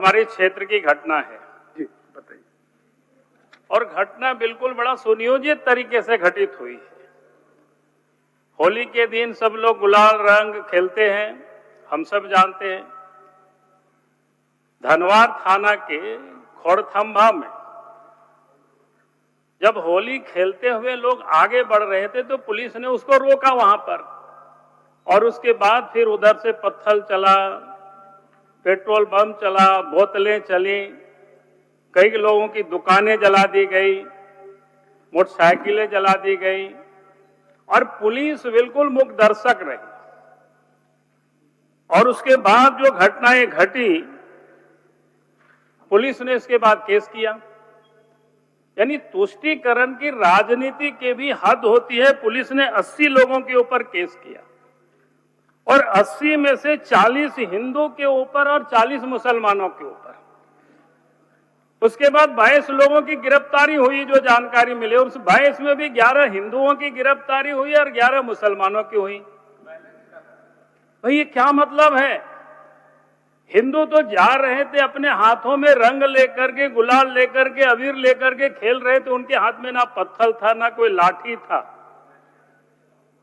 हमारे क्षेत्र की घटना है जी बताइए। और घटना बिल्कुल बड़ा सुनियोजित तरीके से घटित हुई है। होली के दिन सब लोग गुलाल रंग खेलते हैं, हम सब जानते हैं। धनवार थाना के खोड़थंभा में जब होली खेलते हुए लोग आगे बढ़ रहे थे तो पुलिस ने उसको रोका वहां पर, और उसके बाद फिर उधर से पत्थर चला, पेट्रोल बम चला, बोतलें चली, कई लोगों की दुकानें जला दी गई, मोटरसाइकिलें जला दी गई, और पुलिस बिल्कुल मूक दर्शक रही। और उसके बाद जो घटनाएं घटी, पुलिस ने इसके बाद केस किया। यानी तुष्टीकरण की राजनीति के भी हद होती है। पुलिस ने 80 लोगों के ऊपर केस किया और 80 में से 40 हिंदू के ऊपर और 40 मुसलमानों के ऊपर। उसके बाद 22 लोगों की गिरफ्तारी हुई, जो जानकारी मिली। उस 22 में भी 11 हिंदुओं की गिरफ्तारी हुई और 11 मुसलमानों की हुई। भाई ये क्या मतलब है? हिंदू तो जा रहे थे अपने हाथों में रंग लेकर के, गुलाल लेकर के, अबीर लेकर के खेल रहे थे। उनके हाथ में ना पत्थर था, ना कोई लाठी था,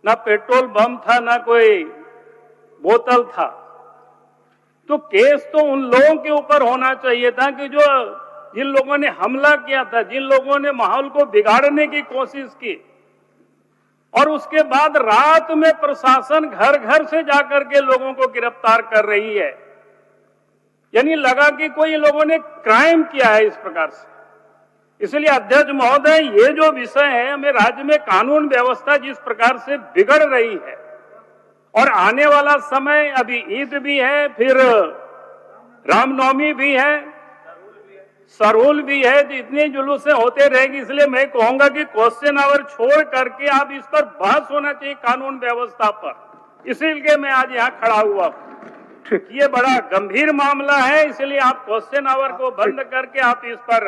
ना पेट्रोल बम था, ना कोई बोतल था। तो केस तो उन लोगों के ऊपर होना चाहिए था कि जो जिन लोगों ने हमला किया था, जिन लोगों ने माहौल को बिगाड़ने की कोशिश की। और उसके बाद रात में प्रशासन घर घर से जाकर के लोगों को गिरफ्तार कर रही है। यानी लगा कि कोई लोगों ने क्राइम किया है इस प्रकार से। इसलिए अध्यक्ष महोदय, ये जो विषय है, हमें राज्य में कानून व्यवस्था जिस प्रकार से बिगड़ रही है, और आने वाला समय, अभी ईद भी है, फिर रामनवमी भी है, सरहुल भी है, तो इतने जुलूसें होते रहेंगी। इसलिए मैं कहूंगा कि क्वेश्चन आवर छोड़ करके आप इस पर बहस होना चाहिए, कानून व्यवस्था पर। इसीलिए मैं आज यहाँ खड़ा हुआ। ये बड़ा गंभीर मामला है, इसलिए आप क्वेश्चन आवर को बंद करके आप इस पर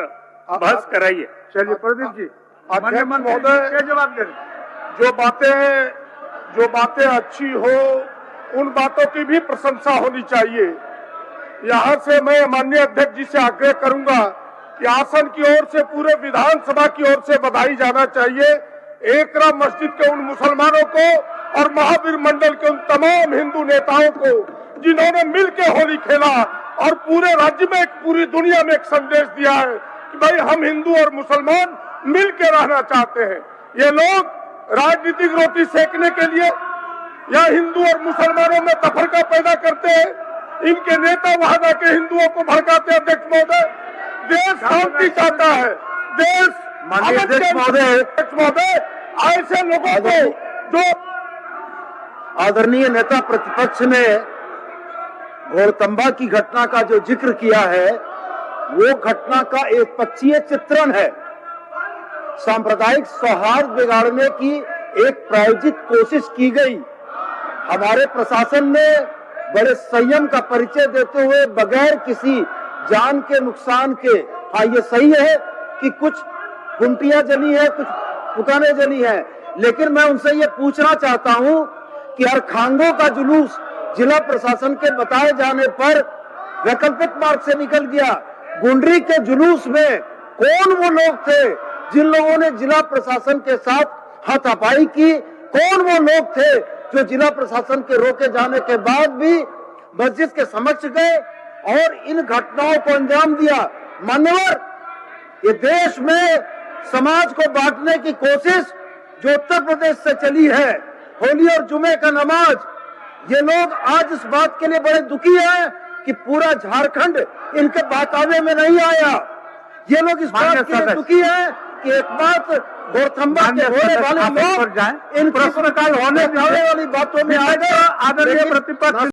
बहस कराइए। चलिए प्रदीप जी, अध्यक्ष महोदय जवाब दे। जो बातें अच्छी हो, उन बातों की भी प्रशंसा होनी चाहिए। यहाँ से मैं माननीय अध्यक्ष जी से आग्रह करूंगा कि आसन की ओर से, पूरे विधानसभा की ओर से बधाई जाना चाहिए एकरा मस्जिद के उन मुसलमानों को और महावीर मंडल के उन तमाम हिंदू नेताओं को जिन्होंने मिलकर होली खेला और पूरे राज्य में, पूरी दुनिया में एक संदेश दिया है कि भाई हम हिंदू और मुसलमान मिलकर रहना चाहते हैं। ये लोग राजनीतिक रोटी सेकने के लिए या हिंदू और मुसलमानों में तफरका पैदा करते हैं। इनके नेता वहां जाके हिंदुओं को भड़काते हैं। अध्यक्ष महोदय, देश शांति चाहता है, देश अध्यक्ष महोदय, ऐसे लोगों को जो आदरणीय नेता प्रतिपक्ष ने घोड़तंबा की घटना का जो जिक्र किया है, वो घटना का एक पक्षीय चित्रण है। सांप्रदायिक सौहार्द बिगाड़ने की एक प्रायोजित कोशिश की गई। हमारे प्रशासन ने बड़े संयम का परिचय देते हुए बगैर किसी जान के नुकसान के, हाँ ये सही है कि कुछ गुंटियां जली है, कुछ दुकानें जली है, लेकिन मैं उनसे ये पूछना चाहता हूं कि अरखांगों का जुलूस जिला प्रशासन के बताए जाने पर वैकल्पिक मार्ग से निकल गया। गुंडरी के जुलूस में कौन वो लोग थे जिन लोगों ने जिला प्रशासन के साथ हाथापाई की? कौन वो लोग थे जो जिला प्रशासन के रोके जाने के बाद भी मस्जिद के समक्ष गए और इन घटनाओं को अंजाम दिया? मान्यवर, ये देश में समाज को बांटने की कोशिश जो उत्तर प्रदेश से चली है, होली और जुमे का नमाज, ये लोग आज इस बात के लिए बड़े दुखी हैं कि पूरा झारखंड इनके बहकावे में नहीं आया। ये लोग इस बात के लिए दुखी हैं कि एक बात घोड़थंबा के होने वाले लोग इन प्रश्नकाल होने वाली बातों में आ गए। आदरणीय प्रतिपक्ष